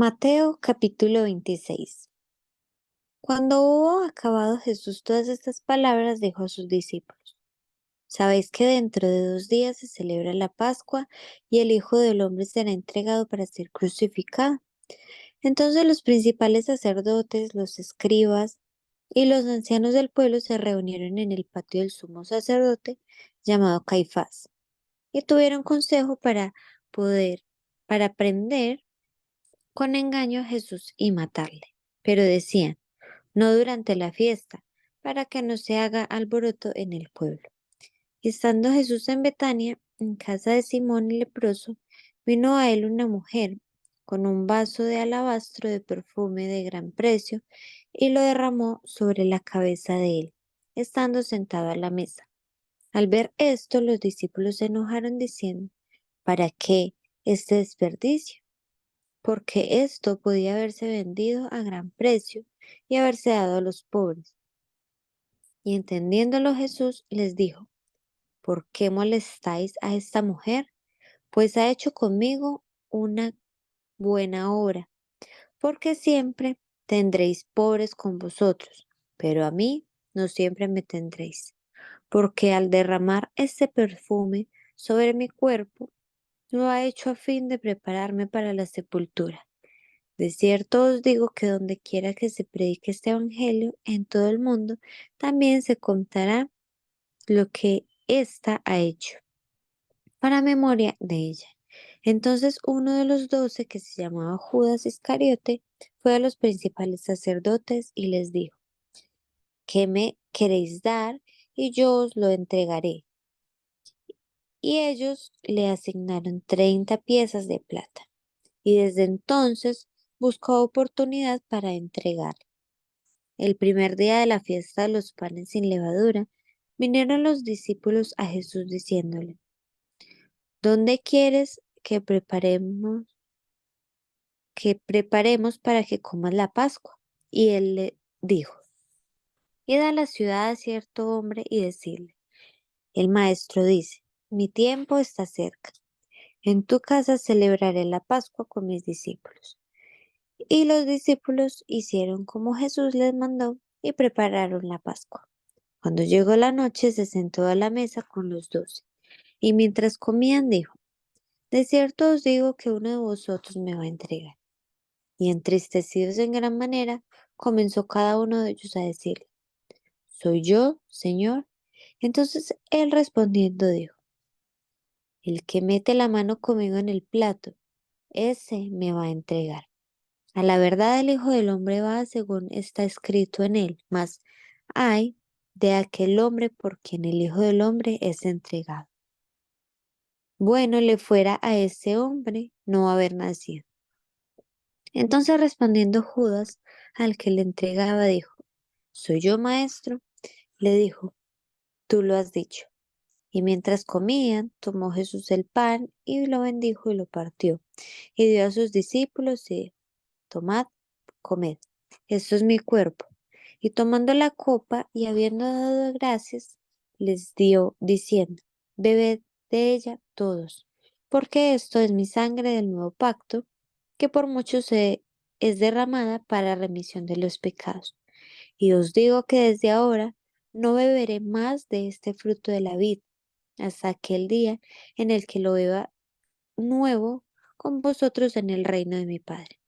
Mateo capítulo 26. Cuando hubo acabado Jesús todas estas palabras, dijo a sus discípulos: Sabéis que dentro de 2 días se celebra la Pascua y el Hijo del Hombre será entregado para ser crucificado. Entonces los principales sacerdotes, los escribas y los ancianos del pueblo se reunieron en el patio del sumo sacerdote llamado Caifás y tuvieron consejo para prender con engaño a Jesús y matarle. Pero decían: no durante la fiesta, para que no se haga alboroto en el pueblo. Y estando Jesús en Betania, en casa de Simón el leproso, vino a él una mujer con un vaso de alabastro de perfume de gran precio, y lo derramó sobre la cabeza de él, estando sentado a la mesa. Al ver esto, los discípulos se enojaron diciendo: ¿para qué este desperdicio? Porque esto podía haberse vendido a gran precio y haberse dado a los pobres. Y entendiéndolo Jesús les dijo: ¿por qué molestáis a esta mujer? Pues ha hecho conmigo una buena obra. Porque siempre tendréis pobres con vosotros, pero a mí no siempre me tendréis. Porque al derramar este perfume sobre mi cuerpo, lo ha hecho a fin de prepararme para la sepultura. De cierto os digo que donde quiera que se predique este evangelio en todo el mundo, también se contará lo que ésta ha hecho, para memoria de ella. Entonces uno de los 12, que se llamaba Judas Iscariote, fue a los principales sacerdotes y les dijo: ¿qué me queréis dar? Y yo os lo entregaré. Y ellos le asignaron 30 piezas de plata. Y desde entonces buscó oportunidad para entregar. El primer día de la fiesta de los panes sin levadura, vinieron los discípulos a Jesús diciéndole: ¿dónde quieres que preparemos para que comas la Pascua? Y él le dijo: id a la ciudad a cierto hombre y decidle: el maestro dice, mi tiempo está cerca. En tu casa celebraré la Pascua con mis discípulos. Y los discípulos hicieron como Jesús les mandó y prepararon la Pascua. Cuando llegó la noche, se sentó a la mesa con los 12, y mientras comían dijo: de cierto os digo que uno de vosotros me va a entregar. Y entristecidos en gran manera, comenzó cada uno de ellos a decirle: ¿soy yo, Señor? Entonces él respondiendo dijo: el que mete la mano conmigo en el plato, ese me va a entregar. A la verdad el Hijo del Hombre va según está escrito en él, mas ay de aquel hombre por quien el Hijo del Hombre es entregado. Bueno le fuera a ese hombre no haber nacido. Entonces respondiendo Judas, al que le entregaba, dijo: ¿soy yo, maestro? Le dijo: tú lo has dicho. Y mientras comían, tomó Jesús el pan y lo bendijo y lo partió, y dio a sus discípulos y dijo: tomad, comed, esto es mi cuerpo. Y tomando la copa y habiendo dado gracias, les dio, diciendo: bebed de ella todos, porque esto es mi sangre del nuevo pacto, que por muchos es derramada para remisión de los pecados. Y os digo que desde ahora no beberé más de este fruto de la vid, hasta aquel día en el que lo beba nuevo con vosotros en el reino de mi Padre.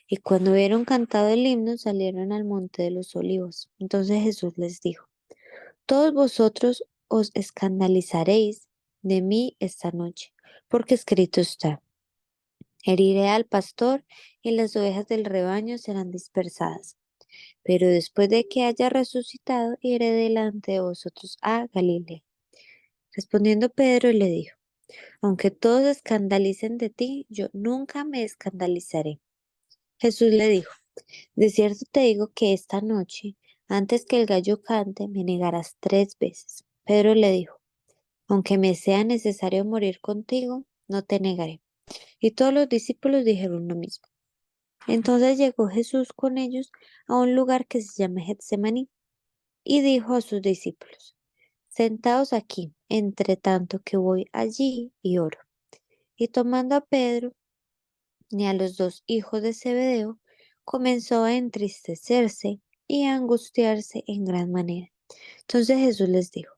Y cuando hubieron cantado el himno, salieron al monte de los olivos. Entonces Jesús les dijo: todos vosotros os escandalizaréis de mí esta noche, porque escrito está: heriré al pastor y las ovejas del rebaño serán dispersadas. Pero después de que haya resucitado, iré delante de vosotros a Galilea. Respondiendo Pedro le dijo: aunque todos se escandalicen de ti, yo nunca me escandalizaré. Jesús le dijo: de cierto te digo que esta noche, antes que el gallo cante, me negarás 3 veces. Pedro le dijo: aunque me sea necesario morir contigo, no te negaré. Y todos los discípulos dijeron lo mismo. Entonces llegó Jesús con ellos a un lugar que se llama Getsemaní y dijo a sus discípulos: sentaos aquí, entre tanto que voy allí y oro. Y tomando a Pedro ni a los dos hijos de Zebedeo, comenzó a entristecerse y a angustiarse en gran manera. Entonces Jesús les dijo: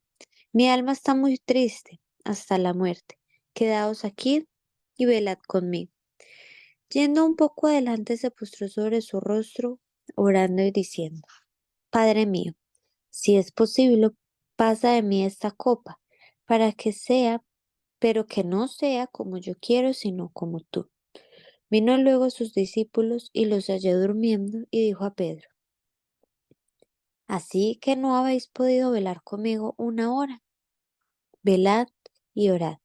Mi alma está muy triste hasta la muerte. Quedaos aquí y velad conmigo. Yendo un poco adelante, se postró sobre su rostro, orando y diciendo: Padre mío, si es posible, pasa de mí esta copa, para que sea, pero que no sea como yo quiero, sino como tú. Vino luego a sus discípulos y los halló durmiendo, y dijo a Pedro: Así que no habéis podido velar conmigo una hora. Velad y orad,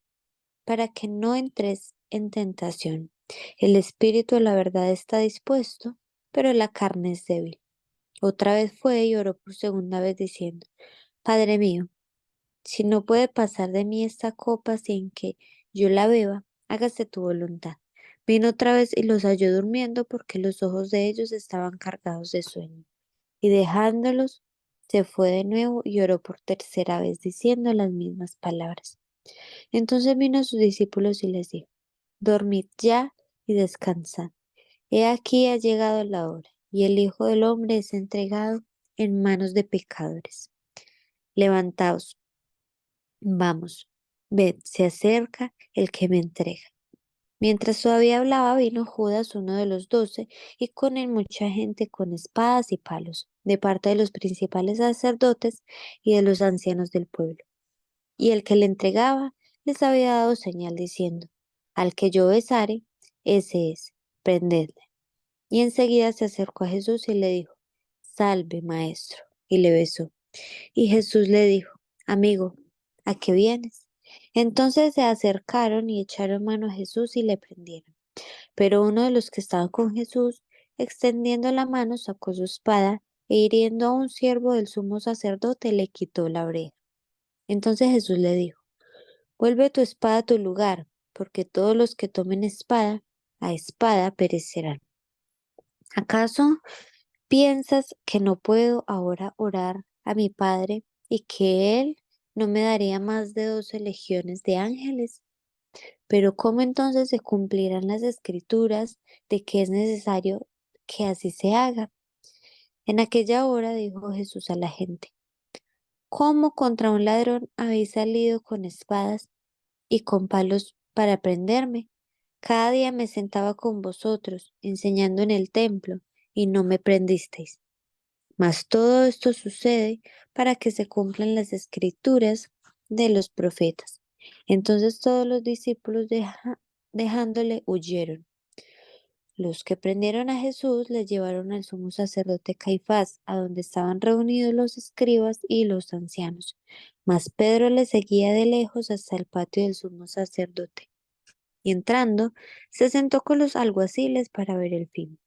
para que no entres en tentación. El espíritu, la verdad, está dispuesto, pero la carne es débil. Otra vez fue y oró por segunda vez diciendo: Padre mío, si no puede pasar de mí esta copa sin que yo la beba, hágase tu voluntad. Vino otra vez y los halló durmiendo, porque los ojos de ellos estaban cargados de sueño. Y dejándolos, se fue de nuevo y oró por tercera vez, diciendo las mismas palabras. Entonces vino a sus discípulos y les dijo: Dormid ya y descansad. He aquí ha llegado la hora, y el Hijo del Hombre es entregado en manos de pecadores. Levantaos, vamos, ved, se acerca el que me entrega. Mientras todavía hablaba, vino Judas, uno de los 12, y con él mucha gente con espadas y palos, de parte de los principales sacerdotes y de los ancianos del pueblo. Y el que le entregaba les había dado señal diciendo: Al que yo besare, ese es, prendedle. Y enseguida se acercó a Jesús y le dijo: Salve, maestro. Y le besó. Y Jesús le dijo: Amigo, ¿a qué vienes? Entonces se acercaron y echaron mano a Jesús y le prendieron. Pero uno de los que estaban con Jesús, extendiendo la mano, sacó su espada e hiriendo a un siervo del sumo sacerdote, le quitó la oreja. Entonces Jesús le dijo: Vuelve tu espada a tu lugar, porque todos los que tomen espada, a espada perecerán. ¿Acaso piensas que no puedo ahora orar a mi Padre y que Él no me daría más de 12 legiones de ángeles? Pero ¿cómo entonces se cumplirán las escrituras de que es necesario que así se haga? En aquella hora dijo Jesús a la gente: ¿Cómo contra un ladrón habéis salido con espadas y con palos para prenderme? Cada día me sentaba con vosotros, enseñando en el templo, y no me prendisteis. Mas todo esto sucede para que se cumplan las escrituras de los profetas. Entonces todos los discípulos dejándole huyeron. Los que prendieron a Jesús le llevaron al sumo sacerdote Caifás, a donde estaban reunidos los escribas y los ancianos. Mas Pedro le seguía de lejos hasta el patio del sumo sacerdote. Y entrando, se sentó con los alguaciles para ver el fin.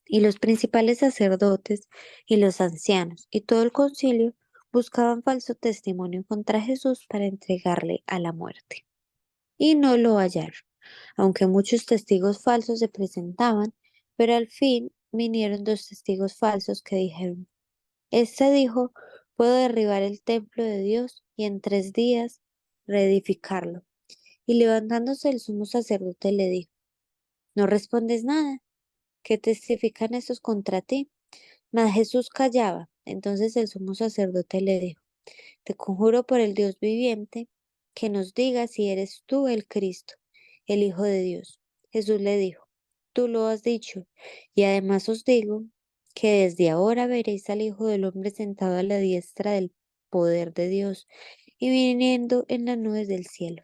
Y los principales sacerdotes y los ancianos y todo el concilio buscaban falso testimonio contra Jesús para entregarle a la muerte. Y no lo hallaron, aunque muchos testigos falsos se presentaban, pero al fin vinieron dos testigos falsos que dijeron: Este dijo: Puedo derribar el templo de Dios y en 3 días reedificarlo. Y levantándose el sumo sacerdote le dijo: ¿No respondes nada? ¿Qué testifican estos contra ti? Mas Jesús callaba. Entonces el sumo sacerdote le dijo: Te conjuro por el Dios viviente, que nos digas si eres tú el Cristo, el Hijo de Dios. Jesús le dijo: Tú lo has dicho, y además os digo que desde ahora veréis al Hijo del Hombre sentado a la diestra del poder de Dios y viniendo en las nubes del cielo.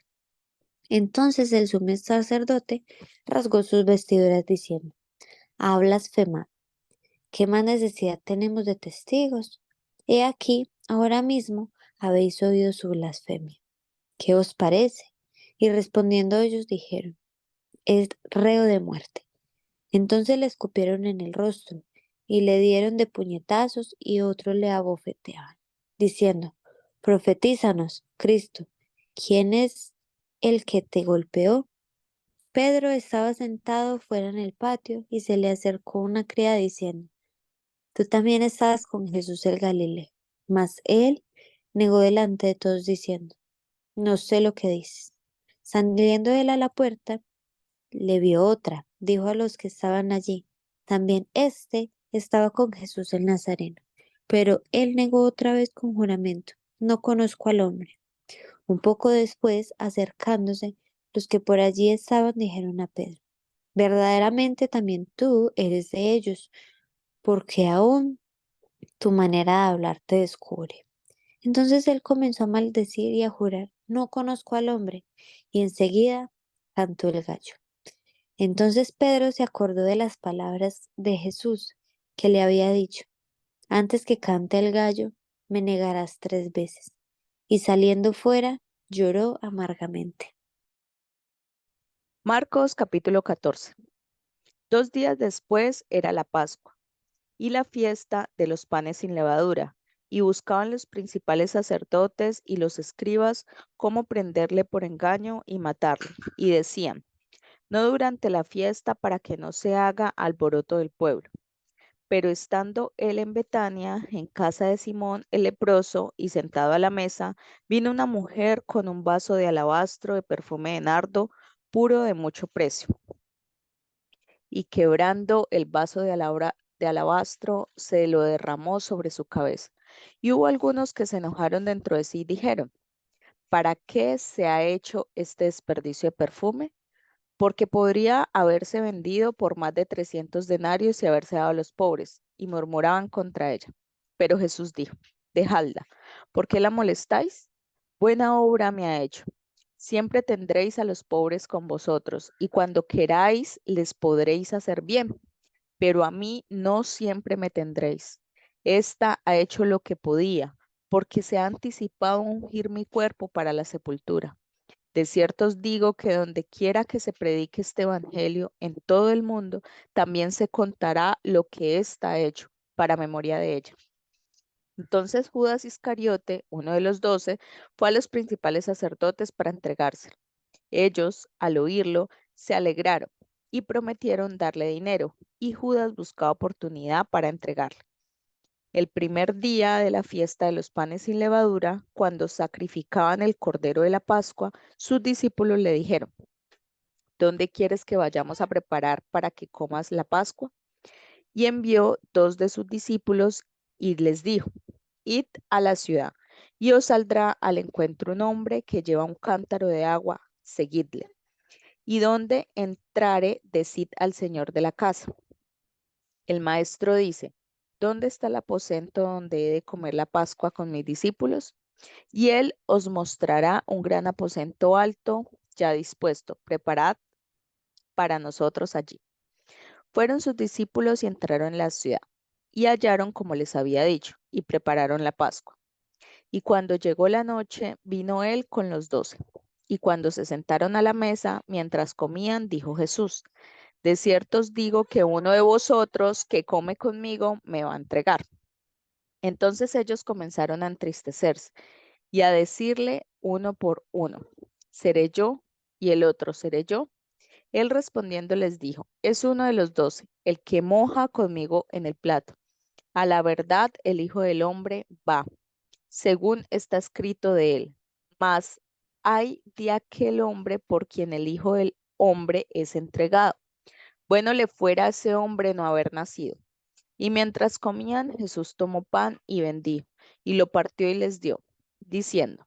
Entonces el sumo sacerdote rasgó sus vestiduras diciendo: Ha blasfemado. ¿Qué más necesidad tenemos de testigos? He aquí, ahora mismo habéis oído su blasfemia. ¿Qué os parece? Y respondiendo ellos dijeron: Es reo de muerte. Entonces le escupieron en el rostro y le dieron de puñetazos y otros le abofeteaban, diciendo: Profetízanos, Cristo, ¿quién es el que te golpeó? Pedro estaba sentado fuera en el patio y se le acercó una criada diciendo: Tú también estabas con Jesús el Galileo. Mas él negó delante de todos diciendo: No sé lo que dices. Saliendo él a la puerta, le vio otra, dijo a los que estaban allí. También éste estaba con Jesús el Nazareno. Pero él negó otra vez con juramento, no conozco al hombre. Un poco después, acercándose, los que por allí estaban dijeron a Pedro, verdaderamente también tú eres de ellos, porque aún tu manera de hablar te descubre. Entonces él comenzó a maldecir y a jurar, no conozco al hombre, y enseguida cantó el gallo. Entonces Pedro se acordó de las palabras de Jesús que le había dicho, antes que cante el gallo, me negarás 3 veces. Y saliendo fuera, lloró amargamente. Marcos capítulo 14. 2 días después era la Pascua y la fiesta de los panes sin levadura, y buscaban los principales sacerdotes y los escribas cómo prenderle por engaño y matarle, y decían, no durante la fiesta para que no se haga alboroto del pueblo. Pero estando él en Betania, en casa de Simón el leproso, y sentado a la mesa, vino una mujer con un vaso de alabastro de perfume de nardo, puro de mucho precio, y quebrando el vaso de alabastro, se lo derramó sobre su cabeza. Y hubo algunos que se enojaron dentro de sí y dijeron, ¿para qué se ha hecho este desperdicio de perfume? Porque podría haberse vendido por más de 300 denarios y haberse dado a los pobres, y murmuraban contra ella. Pero Jesús dijo, dejadla, ¿por qué la molestáis? Buena obra me ha hecho. Siempre tendréis a los pobres con vosotros, y cuando queráis les podréis hacer bien, pero a mí no siempre me tendréis. Esta ha hecho lo que podía, porque se ha anticipado a ungir mi cuerpo para la sepultura. De cierto os digo que donde quiera que se predique este evangelio en todo el mundo, también se contará lo que está hecho para memoria de ella. Entonces Judas Iscariote, uno de los 12, fue a los principales sacerdotes para entregárselo. Ellos, al oírlo, se alegraron y prometieron darle dinero, y Judas buscaba oportunidad para entregarle. El primer día de la fiesta de los panes sin levadura, cuando sacrificaban el cordero de la Pascua, sus discípulos le dijeron, ¿dónde quieres que vayamos a preparar para que comas la Pascua? Y envió 2 de sus discípulos y les dijo, id a la ciudad y os saldrá al encuentro un hombre que lleva un cántaro de agua, seguidle. Y donde entrare, decid al señor de la casa. El maestro dice, ¿dónde está el aposento donde he de comer la Pascua con mis discípulos? Y él os mostrará un gran aposento alto, ya dispuesto. Preparad para nosotros allí. Fueron sus discípulos y entraron en la ciudad, y hallaron como les había dicho, y prepararon la Pascua. Y cuando llegó la noche, vino él con los 12. Y cuando se sentaron a la mesa, mientras comían, dijo Jesús, de cierto os digo que uno de vosotros que come conmigo me va a entregar. Entonces ellos comenzaron a entristecerse y a decirle uno por uno, ¿seré yo? Y el otro, ¿seré yo? Él respondiendo les dijo, es uno de los 12, el que moja conmigo en el plato. A la verdad, el Hijo del Hombre va, según está escrito de él. Mas hay de aquel hombre por quien el Hijo del Hombre es entregado. Bueno le fuera a ese hombre no haber nacido. Y mientras comían, Jesús tomó pan y bendijo, y lo partió y les dio, diciendo,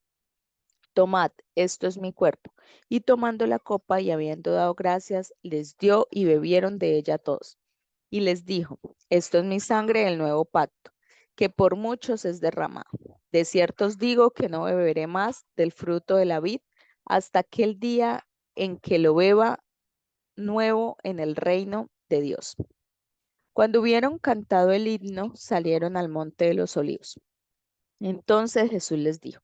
tomad, esto es mi cuerpo. Y tomando la copa y habiendo dado gracias, les dio y bebieron de ella todos. Y les dijo, esto es mi sangre del nuevo pacto, que por muchos es derramado. De cierto os digo que no beberé más del fruto de la vid hasta aquel día en que lo beba nuevo en el reino de Dios. Cuando hubieron cantado el himno, salieron al monte de los olivos. Entonces Jesús les dijo,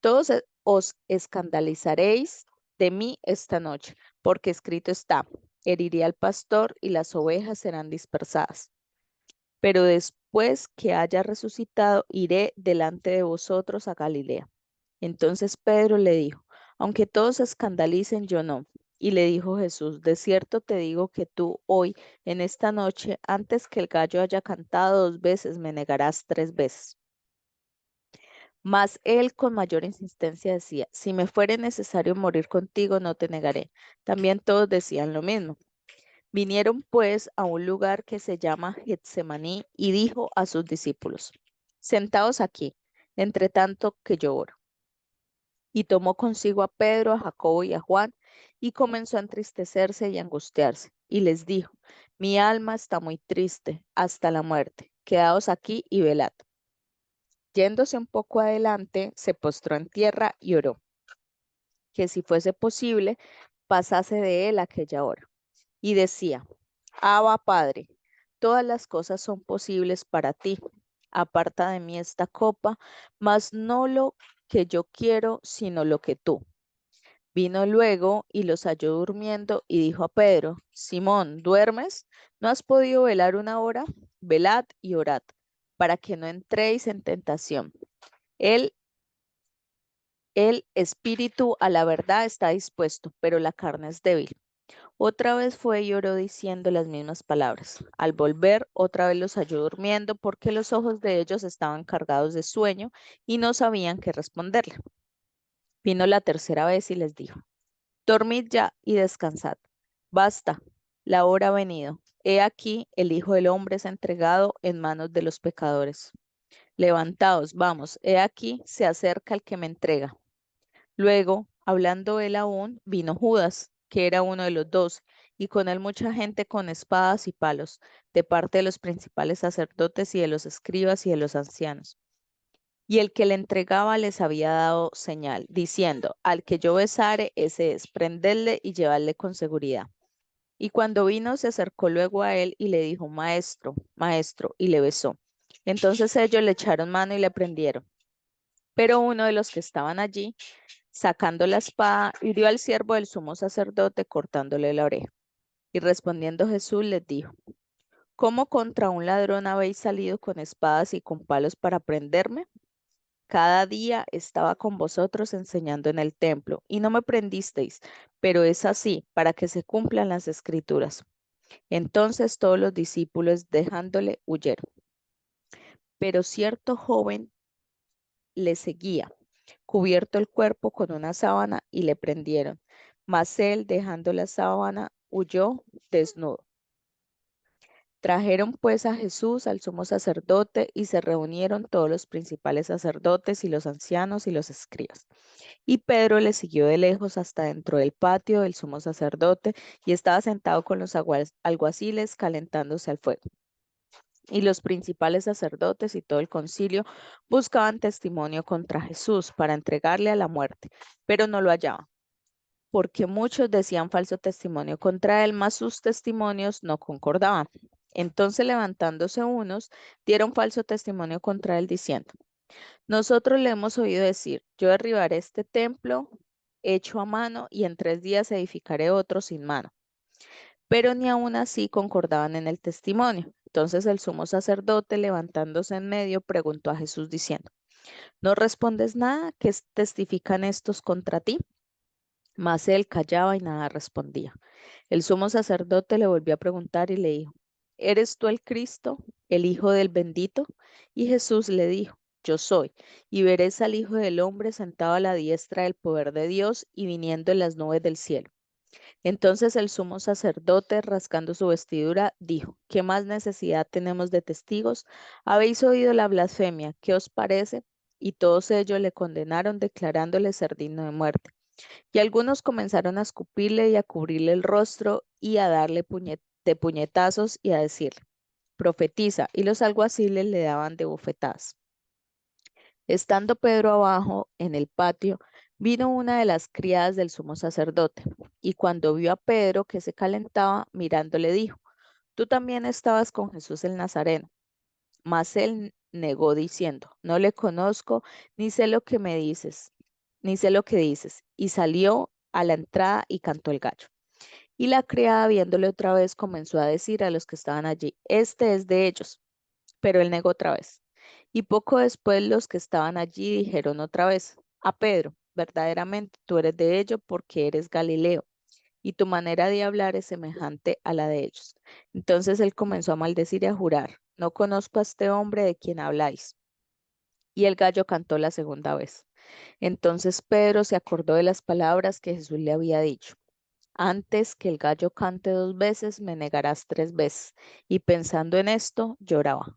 todos os escandalizaréis de mí esta noche, porque escrito está, heriré al pastor y las ovejas serán dispersadas. Pero después que haya resucitado, iré delante de vosotros a Galilea. Entonces Pedro le dijo, aunque todos se escandalicen, yo no. Y le dijo Jesús, de cierto te digo que tú hoy, en esta noche, antes que el gallo haya cantado 2 veces, me negarás 3 veces. Mas él con mayor insistencia decía, si me fuere necesario morir contigo, no te negaré. También todos decían lo mismo. Vinieron pues a un lugar que se llama Getsemaní y dijo a sus discípulos, sentaos aquí, entre tanto que yo oro. Y tomó consigo a Pedro, a Jacobo y a Juan, y comenzó a entristecerse y angustiarse. Y les dijo, mi alma está muy triste hasta la muerte. Quedaos aquí y velad. Yéndose un poco adelante, se postró en tierra y oró, que si fuese posible, pasase de él aquella hora. Y decía, Abba Padre, todas las cosas son posibles para ti. Aparta de mí esta copa, mas no lo que yo quiero, sino lo que tú. Vino luego y los halló durmiendo y dijo a Pedro, Simón, ¿duermes? ¿No has podido velar una hora? Velad y orad, para que no entréis en tentación. El, el espíritu a la verdad está dispuesto, pero la carne es débil. Otra vez fue y oró diciendo las mismas palabras. Al volver, otra vez los halló durmiendo porque los ojos de ellos estaban cargados de sueño y no sabían qué responderle. Vino la tercera vez y les dijo, dormid ya y descansad. Basta, la hora ha venido. He aquí, el Hijo del Hombre es entregado en manos de los pecadores. Levantaos, vamos, he aquí, se acerca el que me entrega. Luego, hablando él aún, vino Judas, que era uno de los dos, y con él mucha gente con espadas y palos, de parte de los principales sacerdotes y de los escribas y de los ancianos. Y el que le entregaba les había dado señal, diciendo, al que yo besare, ese es, prendedle y llevadle con seguridad. Y cuando vino, se acercó luego a él y le dijo, Maestro, Maestro, y le besó. Entonces ellos le echaron mano y le prendieron. Pero uno de los que estaban allí, sacando la espada, hirió al siervo del sumo sacerdote, cortándole la oreja. Y respondiendo Jesús les dijo, ¿cómo contra un ladrón habéis salido con espadas y con palos para prenderme? Cada día estaba con vosotros enseñando en el templo, y no me prendisteis, pero es así, para que se cumplan las escrituras. Entonces todos los discípulos, dejándole, huyeron. Pero cierto joven le seguía, cubierto el cuerpo con una sábana, y le prendieron. Mas él, dejando la sábana, huyó desnudo. Trajeron pues a Jesús al sumo sacerdote y se reunieron todos los principales sacerdotes y los ancianos y los escribas. Y Pedro le siguió de lejos hasta dentro del patio del sumo sacerdote y estaba sentado con los alguaciles calentándose al fuego. Y los principales sacerdotes y todo el concilio buscaban testimonio contra Jesús para entregarle a la muerte, pero no lo hallaban, porque muchos decían falso testimonio contra él, mas sus testimonios no concordaban. Entonces levantándose unos, dieron falso testimonio contra él, diciendo, nosotros le hemos oído decir, yo derribaré este templo hecho a mano y en 3 días edificaré otro sin mano. Pero ni aun así concordaban en el testimonio. Entonces el sumo sacerdote, levantándose en medio, preguntó a Jesús diciendo, ¿no respondes nada? ¿Qué testifican estos contra ti? Mas él callaba y nada respondía. El sumo sacerdote le volvió a preguntar y le dijo, ¿eres tú el Cristo, el Hijo del bendito? Y Jesús le dijo, yo soy, y veréis al Hijo del hombre sentado a la diestra del poder de Dios y viniendo en las nubes del cielo. Entonces el sumo sacerdote, rascando su vestidura, dijo, ¿qué más necesidad tenemos de testigos? Habéis oído la blasfemia, ¿qué os parece? Y todos ellos le condenaron, declarándole ser digno de muerte. Y algunos comenzaron a escupirle y a cubrirle el rostro y a darle de puñetazos y a decirle, profetiza, y los alguaciles le daban de bofetadas. Estando Pedro abajo en el patio, vino una de las criadas del sumo sacerdote, y cuando vio a Pedro que se calentaba, mirándole dijo, tú también estabas con Jesús el Nazareno. Mas él negó diciendo, no le conozco, ni sé lo que me dices, ni sé lo que dices. Y salió a la entrada y cantó el gallo. Y la criada, viéndole otra vez, comenzó a decir a los que estaban allí, este es de ellos. Pero él negó otra vez. Y poco después los que estaban allí dijeron otra vez, a Pedro, verdaderamente tú eres de ellos porque eres Galileo, y tu manera de hablar es semejante a la de ellos. Entonces él comenzó a maldecir y a jurar, no conozco a este hombre de quien habláis. Y el gallo cantó la segunda vez. Entonces Pedro se acordó de las palabras que Jesús le había dicho. Antes que el gallo cante 2 veces, me negarás 3 veces. Y pensando en esto, lloraba.